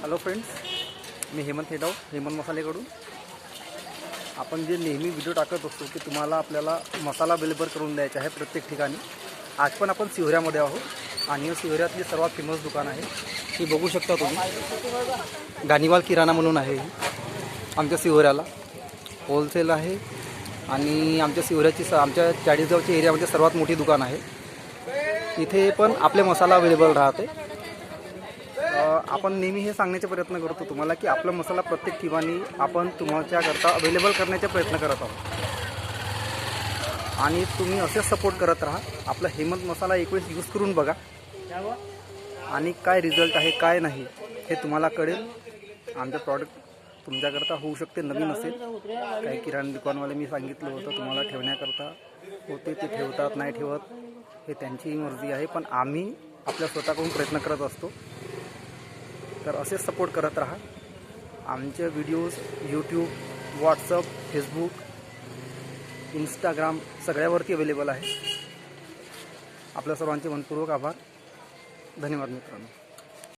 Hello friends, मी हेमंत हेडाव, हेमंत मसालेकडून. आपण जे नेहमी व्हिडिओ टाकत असतो की तुम्हाला आपल्याला मसाला डिलिव्हर करून द्यायचा आहे प्रत्येक ठिकाणी. आज पण आपण सिहोऱ्यामध्ये आहोत आणि सिहोऱ्यातली सर्वात फेमस दुकान आहे. ही बघू शकता तुम्ही, गानिवाल किराणा म्हणून आहे. ही आमच्या सिहोऱ्याला होलसेल आहे आणि आमच्या सिहोऱ्याची आमच्या चाळीसगावच्या एरियामध्ये सर्वात मोठी दुकान आहे. इथे पण आपले मसाला अवेलेबल राहते. आपण नेहमी हे सांगण्याचा प्रयत्न करतो तुम्हाला की आपला मसाला प्रत्येक ठिकाणी आपण तुमच्याकरता अवेलेबल करण्याचा प्रयत्न करत आहोत आणि तुम्ही असेच सपोर्ट करत राहा. आपला हेमंत मसाला एक वेळेस यूज करून बघा आणि काय रिझल्ट आहे काय नाही हे तुम्हाला कळेल. आमचं प्रॉडक्ट तुमच्याकरता होऊ शकते नवीन असेल. काही किराणा दुकानवाले मी सांगितलं होतं तुम्हाला ठेवण्याकरता होते, ते ठेवतात नाही ठेवत, हे त्यांची मर्जी आहे. पण आम्ही आपल्या स्वतःकडून प्रयत्न करत असतो. तर असेच सपोर्ट करत राहा. आमचे videos YouTube, WhatsApp, Facebook, Instagram सगळ्यावरती अवेलेबल आहे. आपल्या सर्वांचे मनपूर्वक आभार. धन्यवाद मित्रांनो.